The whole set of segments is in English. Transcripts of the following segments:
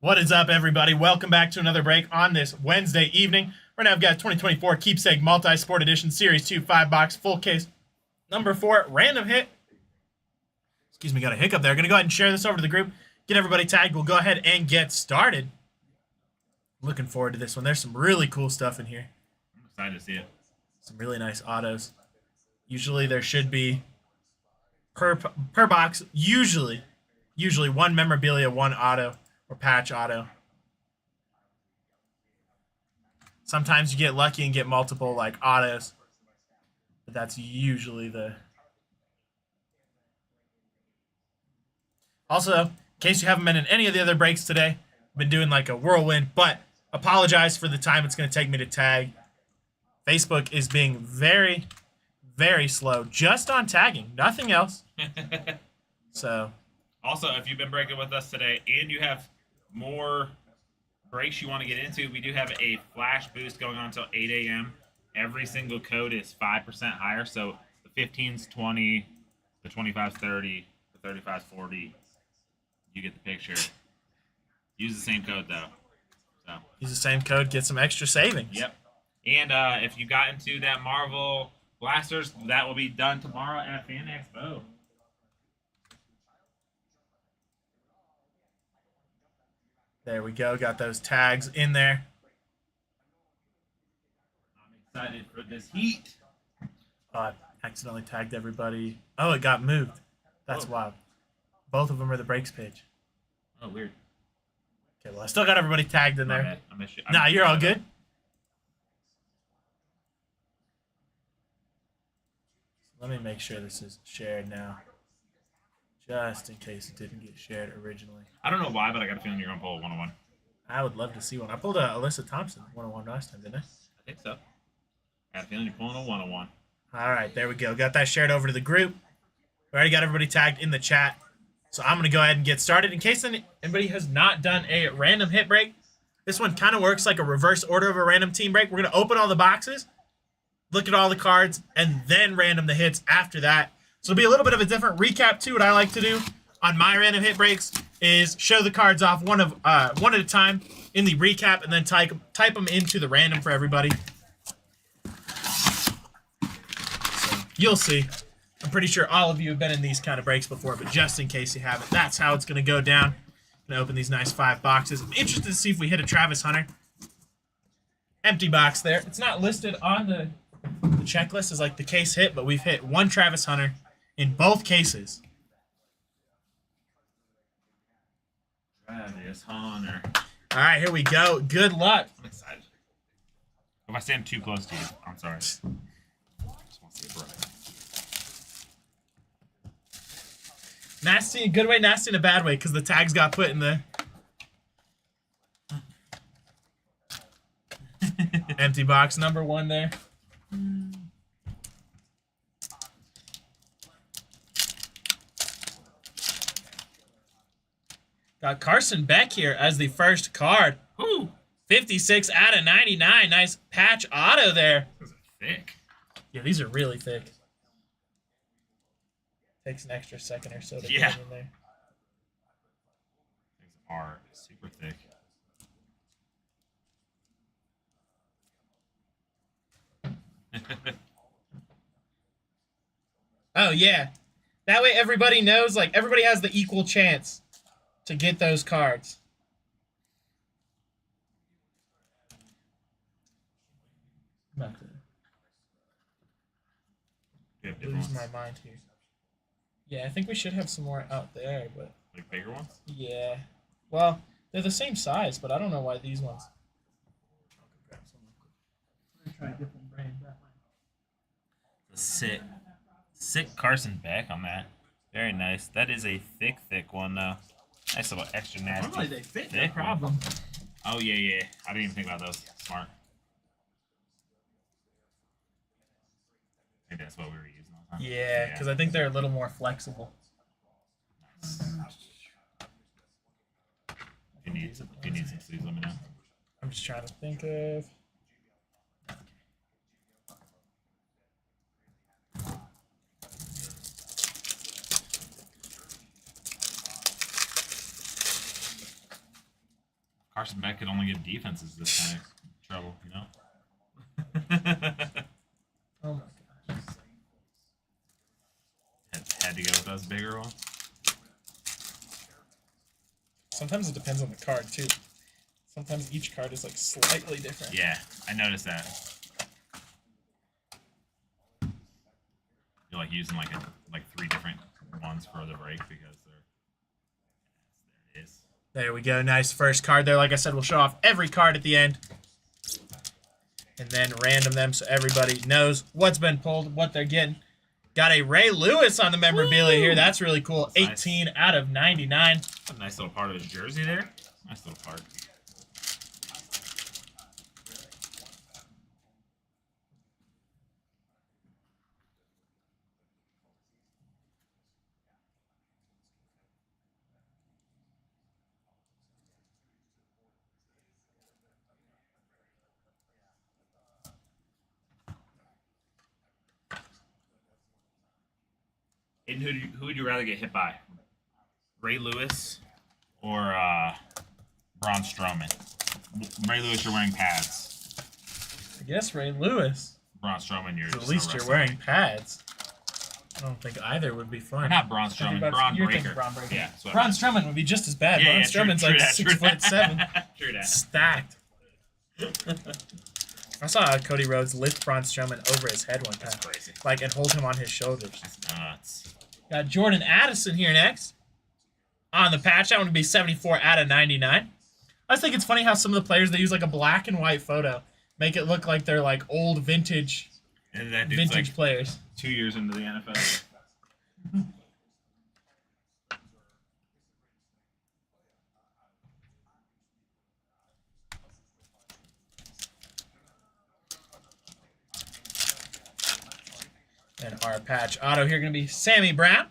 What is up, everybody? Welcome back to another break on this Wednesday evening. Right now, I've got 2024 Keepsake Multi-Sport Edition Series 2 5-box full case number 4 random hit. Excuse me, got a hiccup there. Going to go ahead and share this over to the group. Get everybody tagged. We'll go ahead and get started. Looking forward to this one. There's some really cool stuff in here. I'm excited to see it. Some really nice autos. Usually there should be per box, usually one memorabilia, one auto or patch auto. Sometimes you get lucky and get multiple like autos, but that's usually the. Also, in case you haven't been in any of the other breaks today, I've been doing like a whirlwind, but apologize for the time it's going to take me to tag. Facebook is being very, very slow just on tagging, nothing else. So. Also, if you've been breaking with us today and you have more breaks you want to get into, we do have a flash boost going on until 8 a.m. Every single code is 5% higher. So the 15's 20, the 25's 30, the 35's 40. You get the picture. Use the same code, though. So. Use the same code, get some extra savings. Yep. And if you got into that Marvel Blasters, that will be done tomorrow at Fan Expo. There we go. Got those tags in there. I'm excited for this heat. I accidentally tagged everybody. Oh, it got moved. That's wild. Both of them are the breaks page. Oh, weird. Okay, well, I still got everybody tagged in there. I missed you. Nah, you're all good. Let me make sure this is shared now. Just in case it didn't get shared originally. I don't know why, but I got a feeling you're going to pull a 101. I would love to see one. I pulled a Alyssa Thompson 101 last time, didn't I? I think so. I got a feeling you're pulling a 101. All right, there we go. Got that shared over to the group. We already got everybody tagged in the chat. So I'm going to go ahead and get started. In case anybody has not done a random hit break, this one kind of works like a reverse order of a random team break. We're going to open all the boxes, look at all the cards, and then random the hits after that. So it'll be a little bit of a different recap too. What I like to do on my random hit breaks is show the cards off one at a time in the recap, and then type them into the random for everybody. So you'll see. I'm pretty sure all of you have been in these kind of breaks before, but just in case you haven't, that's how it's going to go down. I'm going to open these nice 5 boxes. I'm interested to see if we hit a Travis Hunter. Empty box there. It's not listed on the checklist as like the case hit, but we've hit one Travis Hunter in both cases. Travis Hunter. All right, here we go. Good luck. I'm excited. If I stand too close to you, I'm sorry. I just want to see it bright. Nasty, good way, nasty in a bad way, because the tags got put in the empty box number 1 there. Got Carson Beck here as the first card. Ooh. 56 out of 99. Nice patch auto there. Those are thick. Yeah, these are really thick. Takes an extra second or so to get them in there. These are super thick. Oh, yeah. That way everybody knows, like, everybody has the equal chance to get those cards. I'm about to lose my mind here. Yeah, I think we should have some more out there, but... Like bigger ones? Yeah. Well, they're the same size, but I don't know why these ones... I'm going to try a different brand that way. Sick Carson Beck on that. Very nice. That is a thick one, though. Nice little extra nasty. Normally they fit, no problem. Oh, yeah. I didn't even think about those. Smart. Maybe that's what we were using. Huh? Yeah, because I think they're a little more flexible. Nice. If you need some sleeves, let me know. I'm just trying to think of... Carson Beck could only give defenses this kind of trouble, you know? Oh my gosh. Had to go with those bigger ones. Sometimes it depends on the card too. Sometimes each card is like slightly different. Yeah, I noticed that. You're like using like 3 different ones for the break because they're. Yes, there it is. There we go. Nice first card there. Like I said, we'll show off every card at the end. And then random them so everybody knows what's been pulled, what they're getting. Got a Ray Lewis on the memorabilia here. That's really cool. That's 18 nice. out of 99. That's a nice little part of his jersey there. Nice little part. And who would you rather get hit by? Ray Lewis or Braun Strowman? Ray Lewis, you're wearing pads. I guess Ray Lewis. Braun Strowman, you're At least you're wearing pads. I don't think either would be fun. Or not Braun Strowman, Braun Breaker. Braun Breaker. Yeah, Braun Strowman would be just as bad. Yeah, Braun Strowman's like 6'7". True that. Stacked. I saw Cody Rhodes lift Braun Strowman over his head one time. That's crazy. Like, and hold him on his shoulders. That's nuts. Got Jordan Addison here next. On the patch, that one would be 74 out of 99. I just think it's funny how some of the players, they use like a black and white photo. Make it look like they're like old vintage, And that dude's like players. 2 years into the NFL. And our patch auto here going to be Sammy Brown.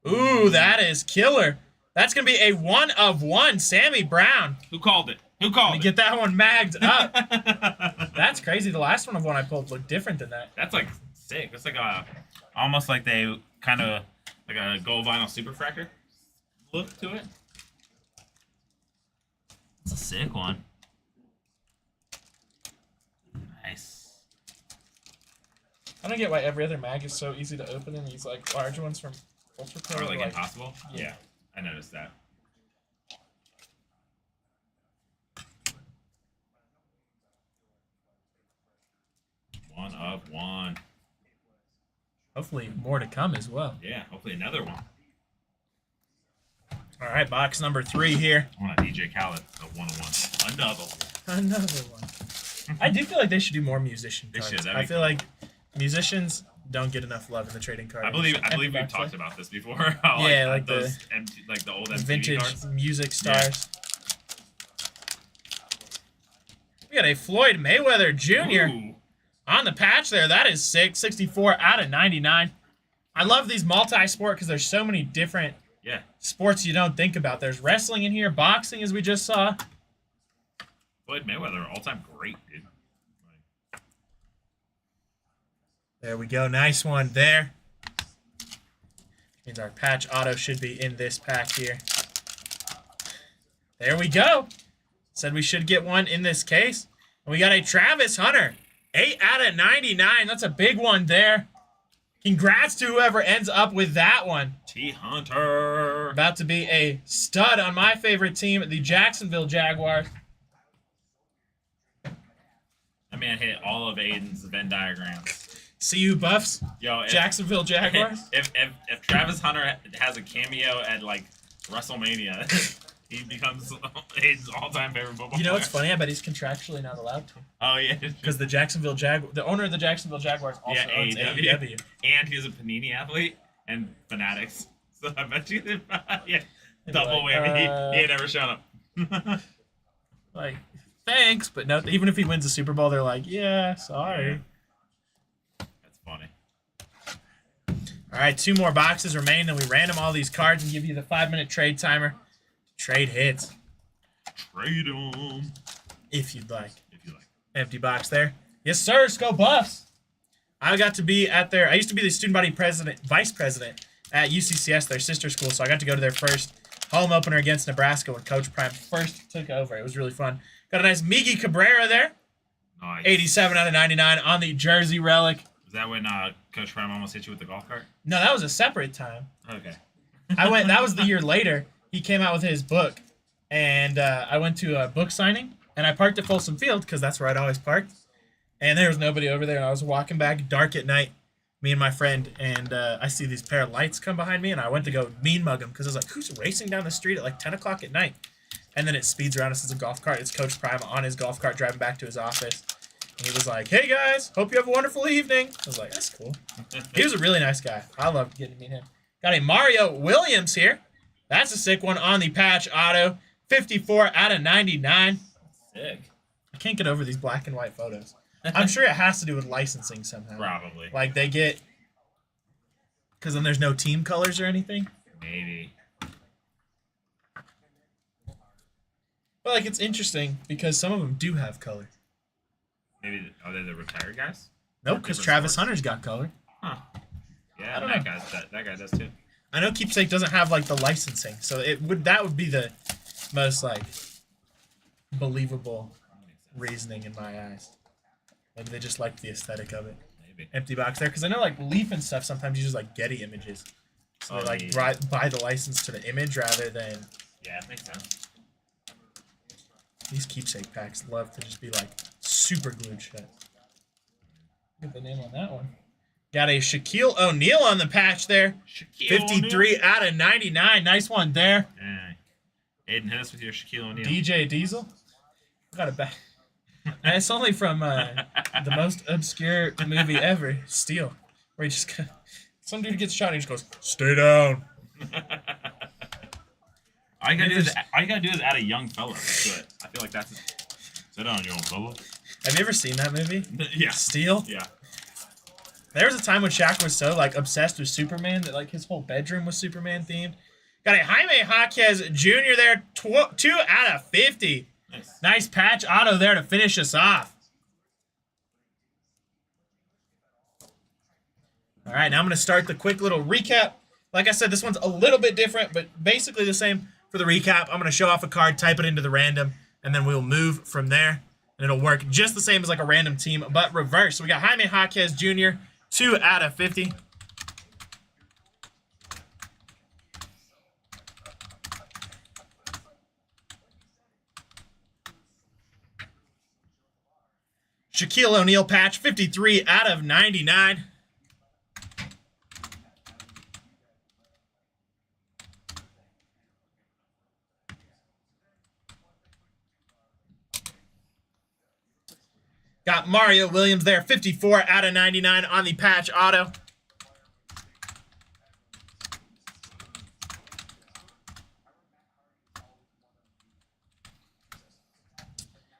Ooh, that is killer. That's going to be a 1 of 1 Sammy Brown. Who called it? Who Let called me it? get that one magged up. That's crazy. The last one of one I pulled looked different than that. That's like sick. It's like almost like they kind of like a gold vinyl superfractor look to it. It's a sick one. Nice. I don't get why every other mag is so easy to open and these like large ones from Ultra Pro Or are, like impossible. Yeah, I noticed that. One of one. Hopefully more to come as well. Yeah, hopefully another one. All right, box number 3 here. I want a DJ Khaled, a 101. Another one. Another one. I do feel like they should do more musician They cards. should, that'd I be feel cool. like musicians don't get enough love in the trading card. I believe industry. we've talked about this before. How, Yeah, like those like the old MTV vintage cards. music stars. We got a Floyd Mayweather Jr. Ooh. on the patch there. That is sick. 64 out of 99. I love these multi-sport because there's so many different Yeah. sports you don't think about. There's wrestling in here, boxing as we just saw. Floyd Mayweather, all-time great, dude. There we go. Nice one there. Means our patch auto should be in this pack here. There we go. Said we should get one in this case. And we got a Travis Hunter. 8 out of 99. That's a big one there. Congrats to whoever ends up with that one. T. Hunter. About to be a stud on my favorite team, the Jacksonville Jaguars. That man hit all of Aiden's Venn diagrams. See you, Buffs. Yo, Jacksonville Jaguars. If Travis Hunter has a cameo at like WrestleMania, he becomes Aiden's all-time favorite football You know what's player. funny? I bet he's contractually not allowed to. Oh yeah, Because the owner of the Jacksonville Jaguars also yeah, owns AEW. AEW. And he's a Panini athlete and Fanatics. So I bet you, yeah, double like, whammy. He ain't ever shown up. Like, thanks, but no. Even if he wins the Super Bowl, they're like, yeah, sorry. That's funny. All right, 2 more boxes remain. Then we random all these cards and give you the 5-minute trade timer. Trade hits, Trade him if you'd like. if you like. Empty box there. Yes, sir. Go Buffs. I got to be at their. I used to be the student body vice president at UCCS, their sister school. So I got to go to their first home opener against Nebraska when Coach Prime first took over. It was really fun. Got a nice Miggy Cabrera there. Nice. 87 out of 99 on the jersey relic. Was that when Coach Prime almost hit you with the golf cart? No, that was a separate time. Okay. That was the year later. He came out with his book, and I went to a book signing, and I parked at Folsom Field because that's where I'd always parked. And there was nobody over there, and I was walking back dark at night, me and my friend, and I see these pair of lights come behind me, and I went to go mean mug him because I was like, who's racing down the street at like 10 o'clock at night? And then it speeds around us as a golf cart. It's Coach Prime on his golf cart driving back to his office. And he was like, hey, guys, hope you have a wonderful evening. I was like, that's cool. He was a really nice guy. I loved getting to meet him. Got a Mario Williams here. That's a sick one on the patch auto. 54 out of 99. Sick. I can't get over these black and white photos. I'm sure it has to do with licensing somehow. Probably. Like they get... Because then there's no team colors or anything? Maybe. But like it's interesting because some of them do have color. Maybe are they the retired guys? Nope, because Travis Hunter's got color. Huh. Yeah, I don't know. That guy does too. I know Keepsake doesn't have like the licensing, so that would be the most like believable reasoning in my eyes. Maybe they just like the aesthetic of it. Maybe. Empty box there, because I know like Leaf and stuff sometimes use like Getty images, so they like buy the license to the image rather than. Yeah, it makes sense. These Keepsake packs love to just be like super glued shut. Get the name on that one. Got a Shaquille O'Neal on the patch there. 53 out of 99. Nice one there. Yeah. Aiden, hit us with your Shaquille O'Neal. DJ Diesel. Got it back. And it's only from the most obscure movie ever, Steel, where he just some dude gets shot and he just goes, "Stay down." All you gotta do is add a young fella to it. I feel like that's sit down, young fella. Have you ever seen that movie? Yeah. Steel? Yeah. There was a time when Shaq was so like obsessed with Superman that like his whole bedroom was Superman themed. Got a Jaime Jaquez Jr. there, 2 out of 50. Nice patch auto there to finish us off. All right, now I'm going to start the quick little recap. Like I said, this one's a little bit different, but basically the same for the recap. I'm going to show off a card, type it into the random, and then we'll move from there. And it'll work just the same as like a random team, but reverse. So we got Jaime Jaquez Jr., 2 out of 50. Shaquille O'Neal patch, 53 out of 99. Got Mario Williams there, 54 out of 99 on the patch auto.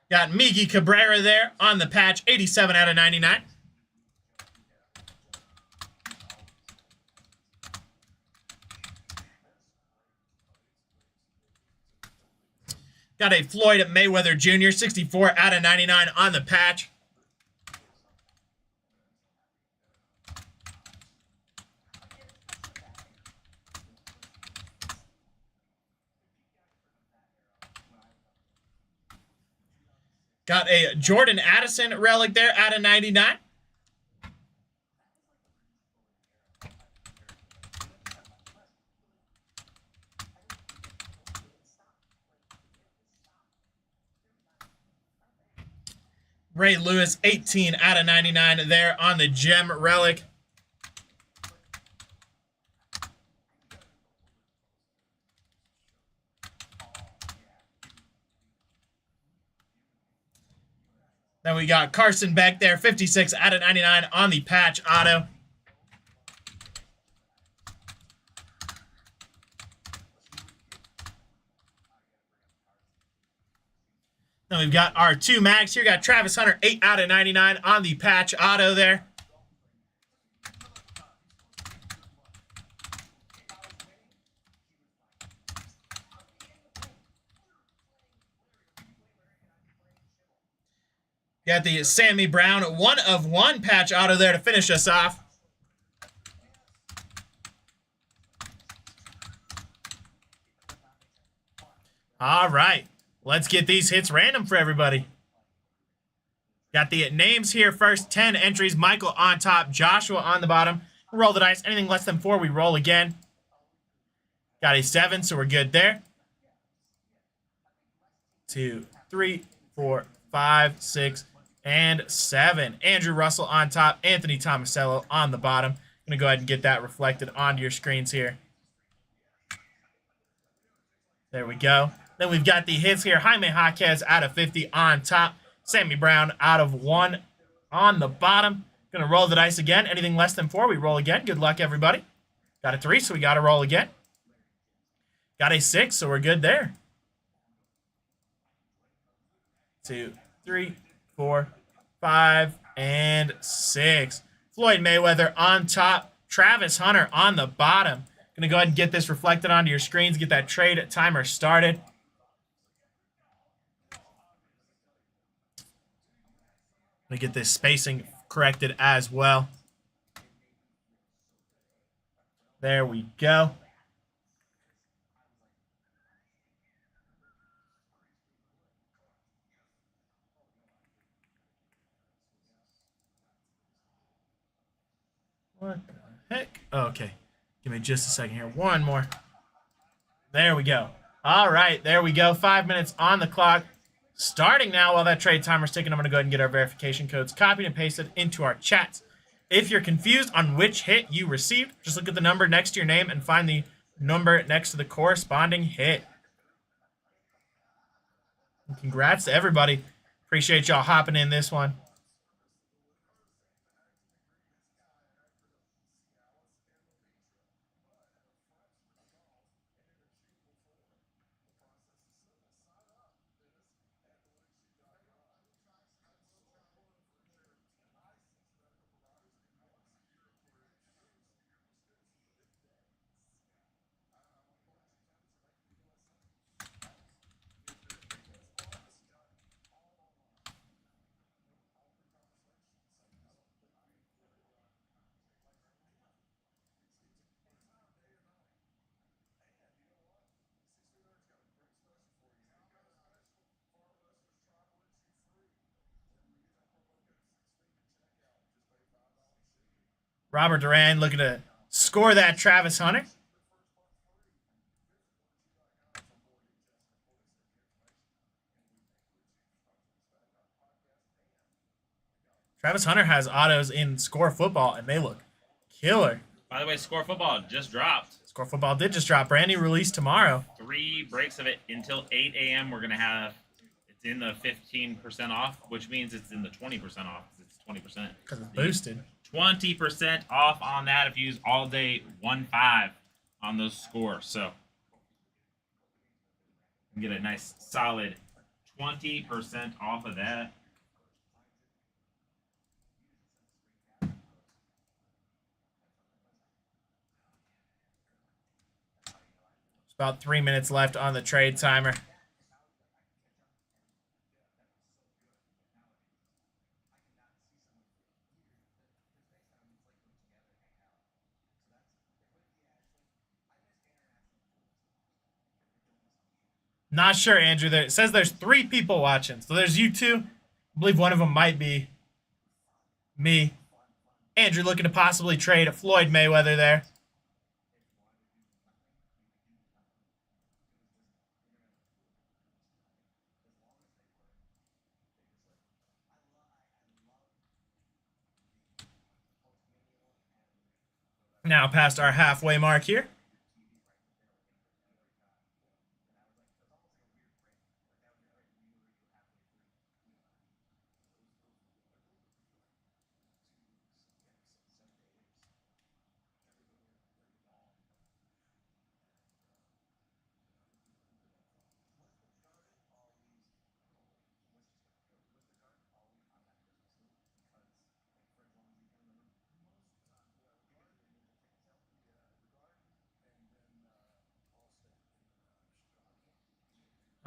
Got Miggy Cabrera there on the patch, 87 out of 99. Got a Floyd Mayweather Jr., 64 out of 99 on the patch. Got a Jordan Addison relic there out of 99. Ray Lewis, 18 out of 99 there on the gem relic. Then we got Carson Beck there, 56 out of 99 on the patch auto. Then we've got our 2 mags here. Got Travis Hunter, 8 out of 99 on the patch auto there. Got the Sammy Brown 1 of 1 patch auto there to finish us off. All right. Let's get these hits random for everybody. Got the names here first. 10 entries. Michael on top. Joshua on the bottom. Roll the dice. Anything less than 4, we roll again. Got a 7, so we're good there. 2, 3, 4, 5, 6, and 7. Andrew Russell on top. Anthony Tomasello on the bottom. I'm going to go ahead and get that reflected onto your screens here. There we go. Then we've got the hits here. Jaime Jaquez out of 50 on top. Sammy Brown out of 1 on the bottom. Going to roll the dice again. Anything less than 4, we roll again. Good luck, everybody. Got a 3, so we got to roll again. Got a 6, so we're good there. 2, 3, 4, 5, and 6. Floyd Mayweather on top. Travis Hunter on the bottom. Going to go ahead and get this reflected onto your screens. Get that trade timer started. Let me get this spacing corrected as well. There we go. What the heck? Okay. Give me just a second here. One more. There we go. All right. There we go. 5 minutes on the clock. Starting now while that trade timer's ticking, I'm going to go ahead and get our verification codes copied and pasted into our chats. If you're confused on which hit you received, just look at the number next to your name and find the number next to the corresponding hit. And congrats to everybody. Appreciate y'all hopping in this one. Robert Duran looking to score that Travis Hunter. Travis Hunter has autos in Score Football, and they look killer. By the way, Score Football just dropped. Score Football did just drop. Brand new release tomorrow. 3 breaks of it until 8 a.m. We're going to have, it's in the 15% off, which means it's in the 20% off. It's 20%. Because it's boosted. 20% off on that if you use all day 1.5 on those scores. So you can get a nice solid 20% off of that. About 3 minutes left on the trade timer. Not sure, Andrew. It says there's 3 people watching. So there's you two. I believe one of them might be me. Andrew looking to possibly trade Floyd Mayweather there. Now past our halfway mark here.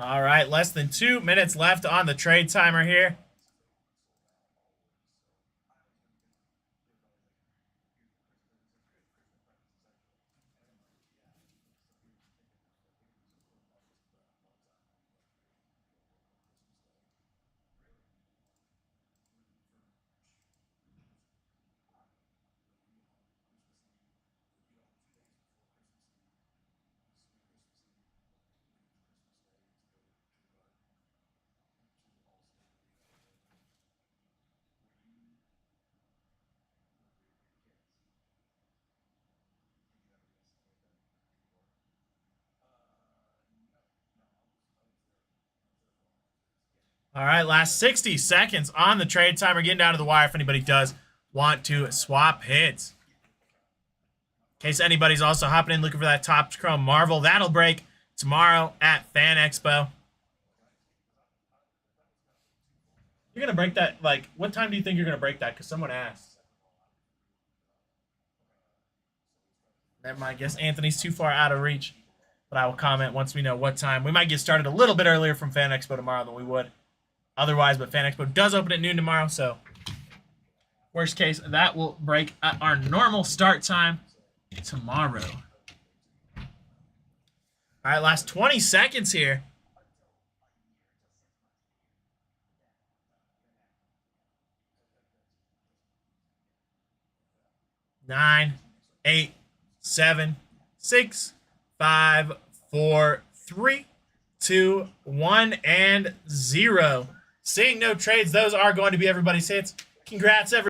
All right, less than 2 minutes left on the trade timer here. All right, last 60 seconds on the trade timer. Getting down to the wire if anybody does want to swap hits. In case anybody's also hopping in looking for that Topps Chrome Marvel, that'll break tomorrow at Fan Expo. You're going to break that, like, what time do you think you're going to break that? Because someone asked. Never mind, I guess Anthony's too far out of reach. But I will comment once we know what time. We might get started a little bit earlier from Fan Expo tomorrow than we would otherwise, but Fan Expo does open at noon tomorrow, so worst case, that will break at our normal start time tomorrow. All right, last 20 seconds here. 9, 8, 7, 6, 5, 4, 3, 2, 1, and 0. Seeing no trades, those are going to be everybody's hits. Congrats, everybody.